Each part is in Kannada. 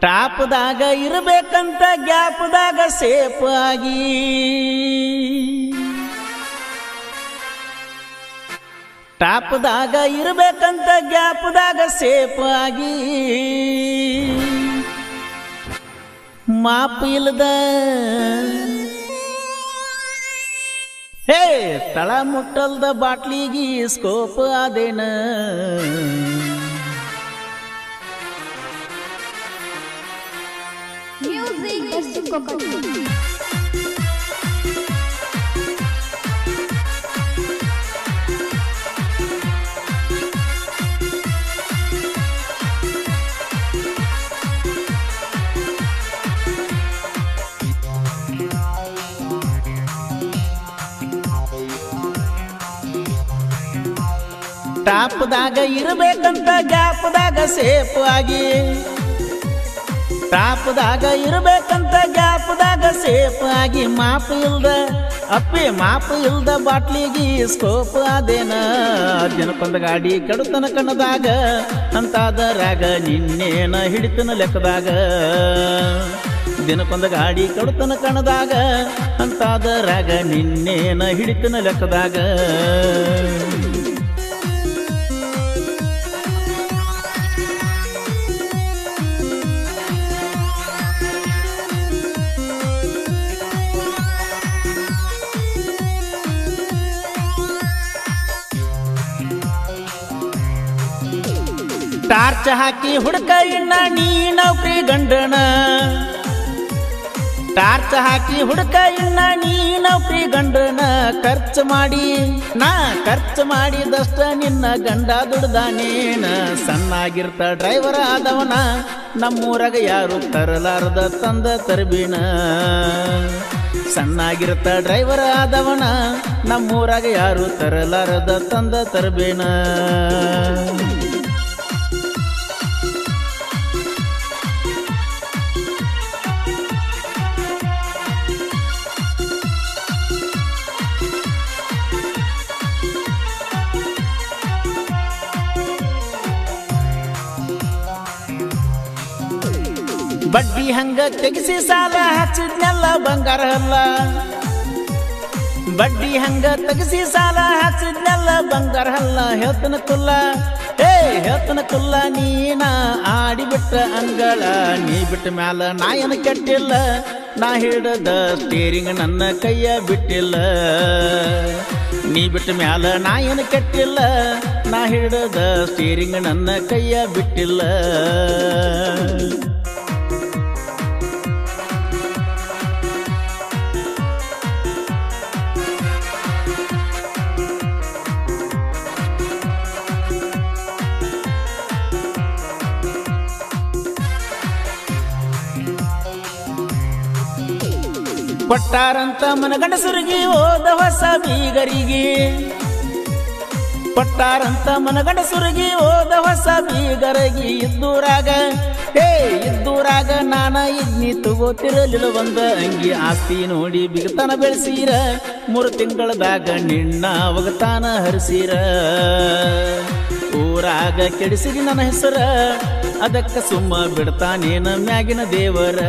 ಟಾಪ್ದಾಗ ಇರಬೇಕಂತ ಗ್ಯಾಪ್ದಾಗ ಸೇಫ್ ಆಗಿ ಟಾಪ್ದಾಗ ಇರಬೇಕಂತ ಗ್ಯಾಪ್ದಾಗ ಸೇಫ್ ಆಗಿ ಮಾಪ್ ಇಲ್ಲದ ಹೇ ತಳ ಮುಟ್ಟಲ್ದ ಬಾಟ್ಲಿಗಿ ಸ್ಕೋಪ್ ಆದೇನ ಟಾಪ್ದಾಗ ಇರಬೇಕಂತ ಗ್ಯಾಪ್ದಾಗ ಸೇಫ್ ಆಗಿ ಟಾಪ್ದಾಗ ಇರಬೇಕಂತ ಗ್ಯಾಪ್ದಾಗ ಸೇಫ್ ಆಗಿ ಮಾಪ್ ಇಲ್ದ ಬಾಟ್ಲಿಗಿ ಸ್ಕೋಪ್ ಆದೇನ ದಿನಕ್ಕೊಂದು ಗಾಡಿ ಕೆಡುತನ ಕಣ್ಣದಾಗ ಅಂತಾದರಾಗ ನಿನ್ನೇನ ಹಿಡಿತನ ಲೆಕ್ಕದಾಗ ದಿನಕ್ಕೊಂದು ಗಾಡಿ ಕೆಡುತನ ಕಣ್ಣದಾಗ ಅಂತಾದರಾಗ ನಿನ್ನೇನ ಹಿಡಿತನ ಲೆಕ್ಕದಾಗ ಟಾರ್ಚ್ ಹಾಕಿ ಹುಡುಕ ಇನ್ನ ನೀ ನೌಕರಿ ಗಂಡನ ಟಾರ್ಚ್ ಹಾಕಿ ಹುಡುಕ ಇನ್ನ ನೀ ನೌಕರಿ ಗಂಡನ ಖರ್ಚು ಮಾಡಿದಷ್ಟ ನಿನ್ನ ಗಂಡ ದುಡ್ದಾನೇನ ಸಣ್ಣಾಗಿರ್ತ ಡ್ರೈವರ್ ಆದವನ ನಮ್ಮೂರಾಗ ಯಾರು ತರಲಾರದ ತಂದ ತರ್ಬಿನ ಸಣ್ಣಾಗಿರ್ತ ಡ್ರೈವರ್ ಆದವನ ನಮ್ಮೂರಾಗ ಯಾರು ತರಲಾರದ ತಂದ ತರ್ಬೇನ ಬಡ್ಡಿ ಹಂಗ ತೆಗಿಸಿ ಸಾಲ ಹಚ್ಚಿದ್ನೆಲ್ಲ ಬಂಗಾರ ಅಲ್ಲ ಬಡ್ಡಿ ಹಂಗ ತೆಗಿಸಿ ಸಾಲ ಹಚ್ಚಿದ್ನೆಲ್ಲ ಬಂಗಾರ ಅಲ್ಲ ಹೇಳ್ತನ ಕುಲ್ಲ ನೀನ ಆಡಿಬಿಟ್ಟ ಅಂಗಳ ನೀ ಬಿಟ್ಟ ಮ್ಯಾಲ ನಾ ಏನು ಕೆಟ್ಟಿಲ್ಲ ನಾ ಹಿಡದ ಸ್ಟೇರಿಂಗ್ ನನ್ನ ಕೈಯ ಬಿಟ್ಟಿಲ್ಲ ನೀ ಬಿಟ್ಟ ಮ್ಯಾಲ ನಾ ಏನು ಕೆಟ್ಟಿಲ್ಲ ನಾ ಹಿಡದ ಸ್ಟೇರಿಂಗ್ ನನ್ನ ಕೈಯ ಬಿಟ್ಟಿಲ್ಲ ಕೊಟ್ಟಾರಂತ ಮನಗಂಡಸರಿಗೆ ಹೋದ ಹೊಸ ಬೀಗರಿಗೆ ಕೊಟ್ಟಾರಂತ ಮನಗಂಡಸರಿಗೆ ಹೋದ ಹೊಸ ಬೀಗರಿಗೆ ಇದ್ದೂರಾಗ ನಾನ ಇದ್ನಿ ತಗೋತಿರಲಿಲ್ಲ ಒಂದ ಅಂಗಿ ಆಸ್ತಿ ನೋಡಿ ಬಿಗತನ ಬೆಳೆಸೀರ 3 ತಿಂಗಳದಾಗ ನಿನ್ನ ಒಗತಾನ ಹರಿಸೀರ ಊರಾಗ ಕೆಡಿಸಿರಿ ನನ್ನ ಹೆಸರ ಅದಕ್ಕ ಸುಮ್ಮ ಬಿಡ್ತಾನೇನ ಮ್ಯಾಗಿನ ದೇವರ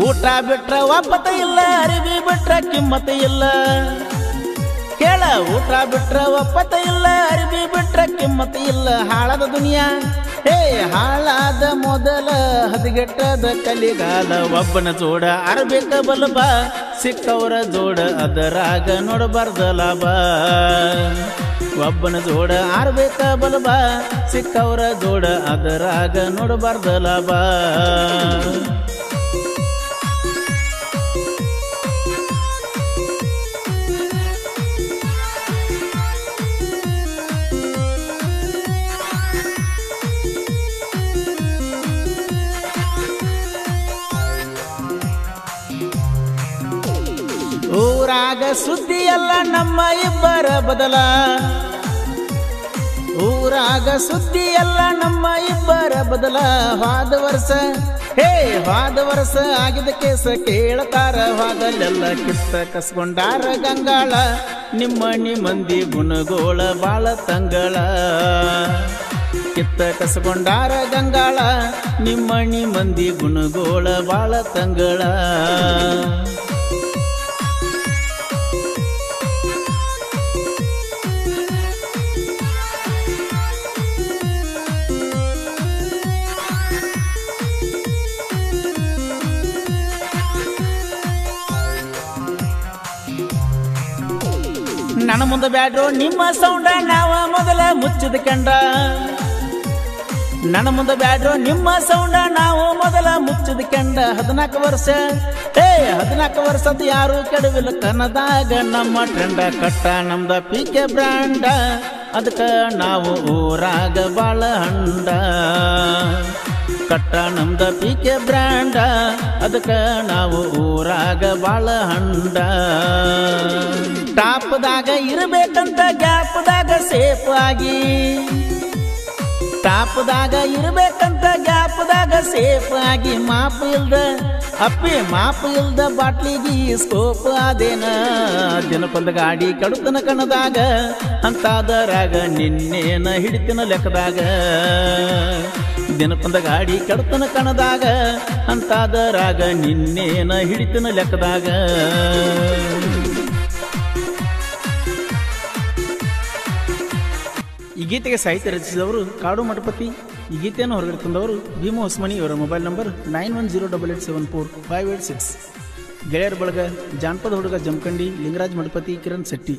ಊಟ ಬಿಟ್ರ ಒಪ್ಪತ ಇಲ್ಲ ಅರಿವಿ ಬಿಟ್ರ ಕಿಮ್ಮತ ಇಲ್ಲ ಕೇಳ ಊಟ ಬಿಟ್ರ ಒಪ್ಪತ ಇಲ್ಲ ಅರಿವಿ ಬಿಟ್ರ ಕಿಮ್ಮತ ಇಲ್ಲ ಹಾಳದ ದುನಿಯಾ ಹಾಳಾದ ಮೊದಲ ಹದಗೆಟ್ಟದ ಕಲಿಗಾಲ ಒಬ್ಬನ ಜೋಡ ಅರಬೇಕ ಬಲಬ ಸಿಕ್ಕವರ ಜೋಡ ಅದರಾಗ ನೋಡಬಾರ್ದ ಲಾಭ ಒಬ್ಬನ ಜೋಡ ಆರ್ಬೇಕ ಬಲಬ ಸಿಕ್ಕವರ ಜೋಡ ಅದರಾಗ ನೋಡಬಾರ್ದ ಲಾಭ ಊರಾಗ ಸುದ್ದಿ ಎಲ್ಲ ನಮ್ಮ ಇಬ್ಬರ ಬದಲ ಊರಾಗ ಸುದ್ದಿ ಎಲ್ಲ ನಮ್ಮ ಇಬ್ಬರ ಬದಲ ಹೋದ ವರ್ಷ ಹೋದ ವರ್ಷ ಆಗಿದ ಕೇಸ ಕೇಳತಾರ ಹೋದಲ್ಲೆಲ್ಲ ಕಿತ್ತ ಕಸ್ಕೊಂಡಾರ ಗಂಗಾಳ ನಿಮ್ಮಣಿ ಮಂದಿ ಗುಣಗೋಳ ಬಾಳ ತಂಗಳ ಕಿತ್ತ ಕಸ್ಕೊಂಡಾರ ಗಂಗಾಳ ನಿಮ್ಮಣಿ ಮಂದಿ ಗುಣಗೋಳ ಬಾಳ ತಂಗಳ ನನ್ನ ಮುಂದೆ ಬ್ಯಾಡ್ರೋ ನಿಮ್ಮ ಸೌಂಡ ನಾವ ಮೊದಲ ಮುಚ್ಚಿದ ಕಂಡ ನನ್ನ ಮುಂದೆ ಬ್ಯಾಡ್ರೋ ನಿಮ್ಮ ಸೌಂಡ ನಾವು ಮೊದಲ ಮುಚ್ಚಿದ ಕಂಡ 14 ವರ್ಷ 14 ವರ್ಷದ ಯಾರು ಕೆಡವಿಲ್ಲ ಕನ್ನದಾಗ ನಮ್ಮ ಟ್ರೆಂಡ ಕಟ್ಟ ನಮ್ದ ಪಿಕೆ ಬ್ರ್ಯಾಂಡ ಅದಕ್ಕ ನಾವು ಊರಾಗ ಬಾಳ ಹಂಡ ಕಟ್ಟ ನಮ್ದ ಪಿಕೆ ಬ್ರ್ಯಾಂಡ ಅದಕ್ಕ ನಾವು ಊರಾಗ ಬಾಳ ಹಂಡ ಟಾಪ್ದಾಗ ಇರಬೇಕಂತ ಗ್ಯಾಪ್ದಾಗ ಸೇಫ್ ಆಗಿ ಟಾಪ್ದಾಗ ಇರಬೇಕಂತ ಗ್ಯಾಪ್ದಾಗ ಸೇಫ್ ಆಗಿ ಮಾಪ್ ಇಲ್ದ ಬಾಟ್ಲಿಗಿ ಸ್ಕೋಪ್ ಆದೇನ ದಿನಕ್ಕೊಂದು ಗಾಡಿ ಕಡುತನ ಕಣದಾಗ ಅಂತಾದರಾಗ ನಿನ್ನೇನ ಹಿಡಿತಿನ ಲೆಕ್ಕದಾಗ ದಿನಕ್ಕೊಂದು ಗಾಡಿ ಕಡುತನ ಕಣದಾಗ ಅಂತಾದರಾಗ ನಿನ್ನೇನ ಹಿಡಿತಿನ ಲೆಕ್ಕದಾಗ ಈ ಗೀತೆಗೆ ಸಾಹಿತ್ಯ ರಚಿಸಿದವರು ಕಾಡು ಮಠಪತಿ. ಈ ಗೀತೆಯನ್ನು ಹೊರಗಡೆ ತಂದವರು ಭೀಮಾ ಹೊಸಮನಿ. ಇವರ ಮೊಬೈಲ್ ನಂಬರ್ 9108745886. ಗೆಳೆಯರ ಬಳಗ ಜಾನಪದ ಹುಡುಗ ಜಮಖಂಡಿ, ಲಿಂಗರಾಜ್ ಮಠಪತಿ, ಕಿರಣ್ ಶೆಟ್ಟಿ.